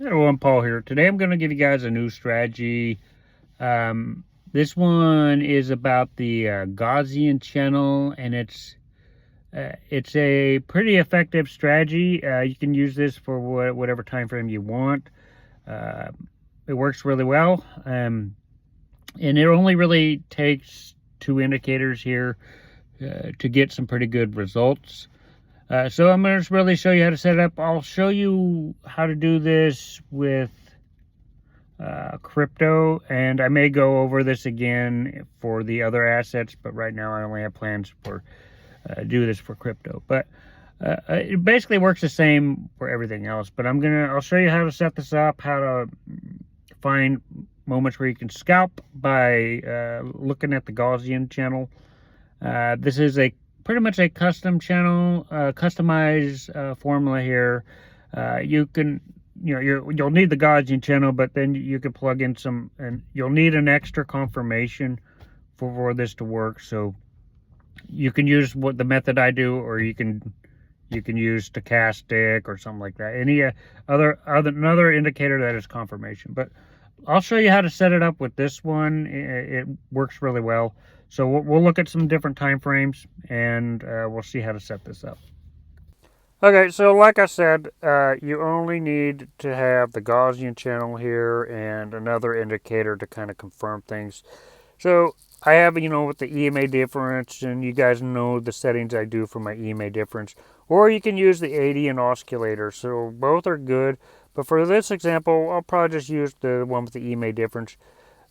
Hello, I'm Paul here. Today I'm going to give you guys a new strategy. This one is about the Gaussian channel, and it's a pretty effective strategy. You can use this for whatever time frame you want. Uh, it works really well, and it only really takes two indicators here to get some pretty good results. So I'm going to really show you how to set it up. I'll show you how to do this with crypto, and I may go over this again for the other assets, but right now I only have plans for do this for crypto. But it basically works the same for everything else. But I'll show you how to set this up, how to find moments where you can scalp by looking at the Gaussian channel. This is pretty much a custom channel, customized formula here. You'll need the Gaussian channel, but then you can plug in and you'll need an extra confirmation for this to work. So you can use the method I do, or you can use stochastic or something like that. Any another indicator that is confirmation. But I'll show you how to set it up with this one. It works really well. So we'll look at some different time frames, and we'll see how to set this up. Okay, so like I said, you only need to have the Gaussian channel here and another indicator to kind of confirm things. So I have, with the EMA difference, and you guys know the settings I do for my EMA difference. Or you can use the 80 and oscillator. So both are good. But for this example, I'll probably just use the one with the EMA difference.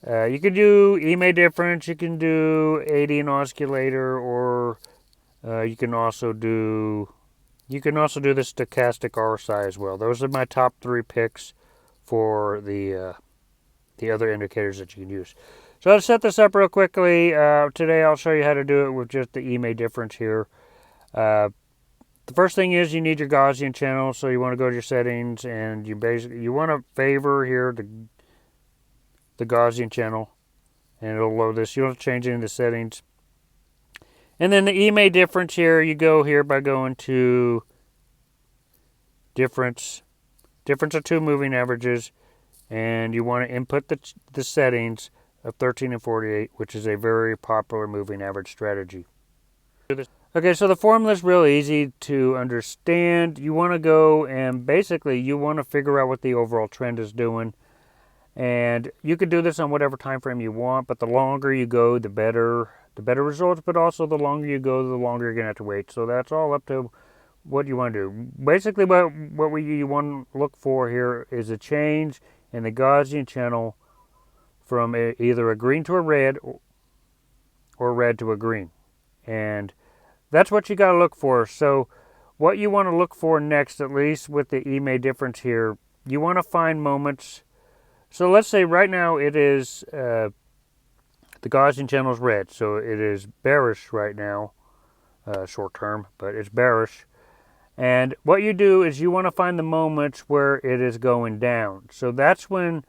You can do EMA difference, you can do 80 and oscillator, or you can also do the stochastic RSI as well. Those are my top 3 picks for the other indicators that you can use. So to set this up real quickly, today I'll show you how to do it with just the EMA difference here. The first thing is you need your Gaussian channel, so you want to go to your settings, and you want to favor here the Gaussian channel, and it'll load this. You don't have to change any of the settings. And then the EMA difference here, you go here by going to difference of two moving averages, and you want to input the settings of 13 and 48, which is a very popular moving average strategy. Okay, so the formula is real easy to understand. You want to go and basically you want to figure out what the overall trend is doing. And you can do this on whatever time frame you want, but the longer you go, the better results, but also the longer you go, the longer you're going to have to wait. So that's all up to what you want to do. Basically, what you want to look for here is a change in the Gaussian channel from either a green to a red or red to a green. And that's what you got to look for. So what you want to look for next, at least with the EMA difference here, you want to find moments. So let's say right now it is the Gaussian channel is red, so it is bearish right now, short term, but it's bearish. And what you do is you want to find the moments where it is going down. So that's when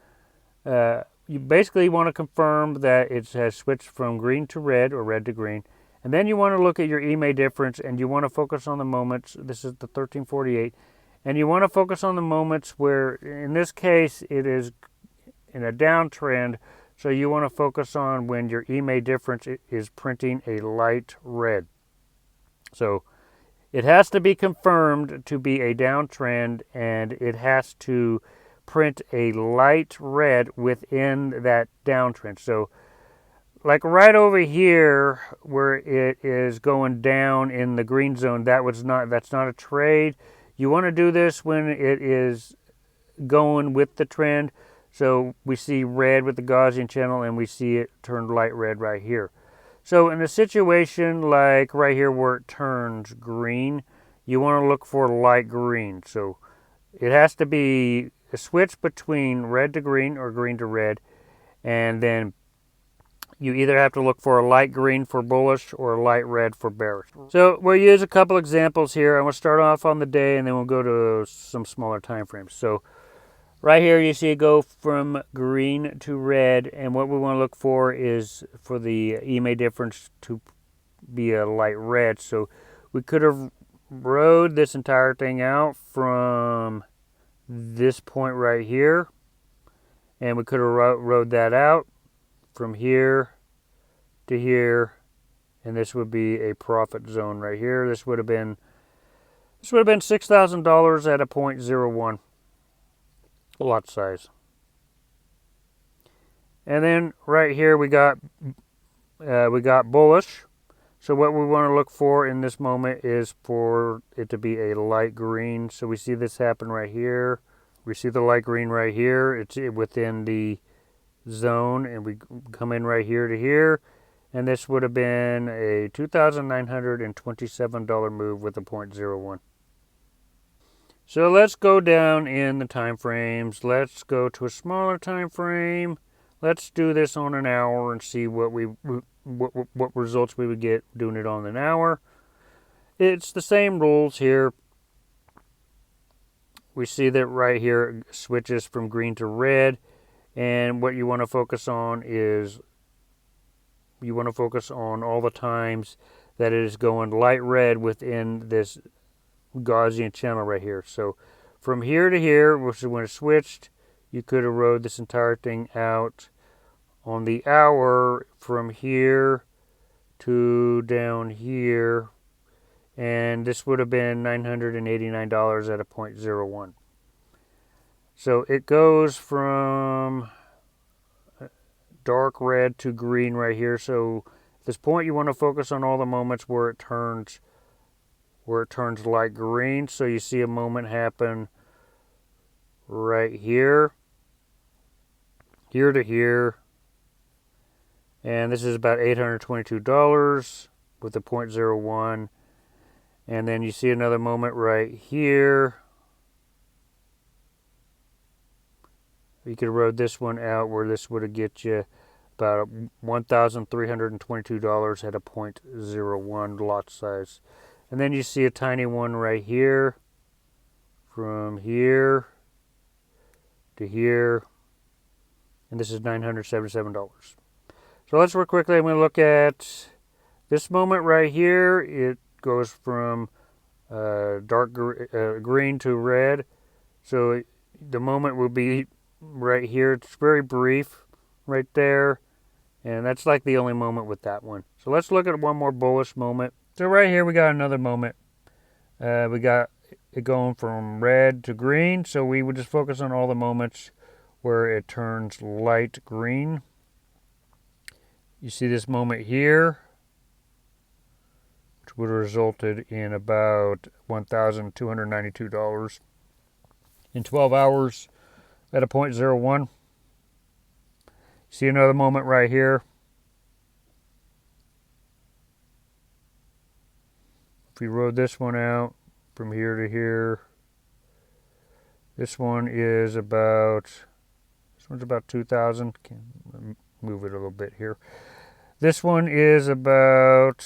you basically want to confirm that it has switched from green to red or red to green. And then you want to look at your EMA difference, and you want to focus on the moments. This is the 1348. And you want to focus on the moments where, in this case, it is in a downtrend. So you want to focus on when your EMA difference is printing a light red. So it has to be confirmed to be a downtrend, and it has to print a light red within that downtrend. So like right over here where it is going down in the green zone, that's not a trade. You want to do this when it is going with the trend. So we see red with the Gaussian channel, and we see it turned light red right here. So in a situation like right here where it turns green, you want to look for light green. So it has to be a switch between red to green or green to red, and then you either have to look for a light green for bullish or a light red for bearish. So we'll use a couple examples here. I'm going to start off on the day, and then we'll go to some smaller time frames. So right here you see it go from green to red, and what we want to look for is for the EMA difference to be a light red. So we could have rode this entire thing out from this point right here, and we could have rode that out from here to here, and this would be a profit zone right here. This would have been $6,000 at a 0.01 lot size. And then right here we got bullish. So what we want to look for in this moment is for it to be a light green. So we see this happen right here. We see the light green right here. It's within the zone, and we come in right here to here. And this would have been a $2,927 move with a 0.01. So let's go down in the time frames. Let's go to a smaller time frame. Let's do this on an hour and see what results we would get doing it on an hour. It's the same rules here. We see that right here it switches from green to red, and what you want to focus on is all the times that it is going light red within this Gaussian channel right here. So from here to here, which is when it switched, you could have rode this entire thing out on the hour from here to down here, and this would have been $989 at a 0.01. So it goes from dark red to green right here. So at this point you want to focus on all the moments where it turns light green. So you see a moment happen right here to here, and this is about $822 with a 0.01. And then you see another moment right here. You could have rode this one out where this would have get you about $1,322 at a 0.01 lot size. And then you see a tiny one right here, from here to here, and this is $977. So let's work quickly. I'm going to look at this moment right here. It goes from dark green to red. So the moment will be right here. It's very brief right there, and that's like the only moment with that one. So let's look at one more bullish moment. So right here we got another moment. We got it going from red to green, so we would just focus on all the moments where it turns light green. You see this moment here, which would have resulted in about $1,292 in 12 hours at a 0.01. See another moment right here. If we rode this one out from here to here, this one's about 2,000. Can move it a little bit here. This one is about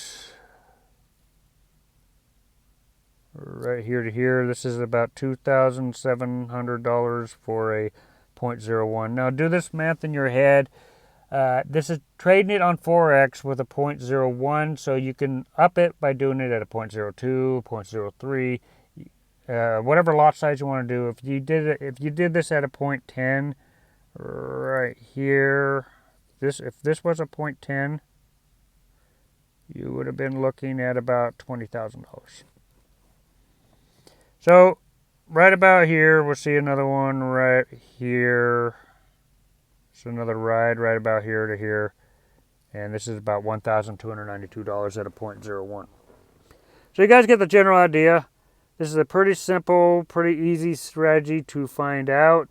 right here to here. This is about $2,700 for a 0.01. Now do this math in your head. This is trading it on Forex with a 0.01, so you can up it by doing it at a 0.02, 0.03, whatever lot size you want to do. If you did this at a 0.10 right here, if this was a 0.10, you would have been looking at about $20,000. So right about here, we'll see another one right here. So another ride right about here to here. And this is about $1,292 at a 0.01. So you guys get the general idea. This is a pretty simple, pretty easy strategy to find out.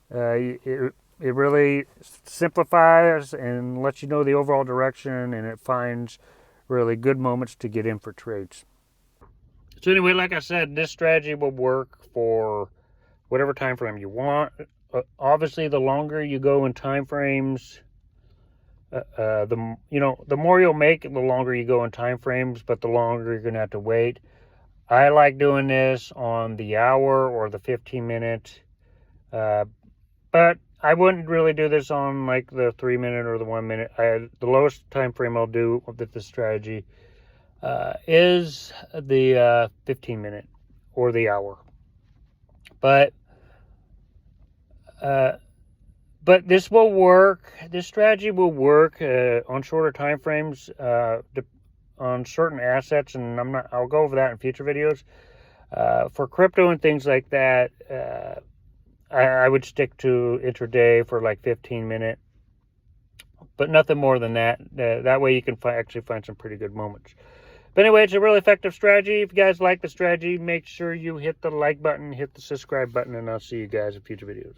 It really simplifies and lets you know the overall direction, and it finds really good moments to get in for trades. So anyway, like I said, this strategy will work for whatever time frame you want. Obviously, the longer you go in time frames, the more you'll make, the longer you go in time frames, but the longer you're going to have to wait. I like doing this on the hour or the 15-minute, but I wouldn't really do this on like the 3-minute or the 1-minute. The lowest time frame I'll do with this strategy is the 15-minute or the hour. But But this will work. This strategy will work on shorter time frames on certain assets, and I'll go over that in future videos. For crypto and things like that, I would stick to intraday for like 15-minute, but nothing more than that. That way you can actually find some pretty good moments. But anyway, it's a really effective strategy. If you guys like the strategy, make sure you hit the like button, hit the subscribe button, and I'll see you guys in future videos.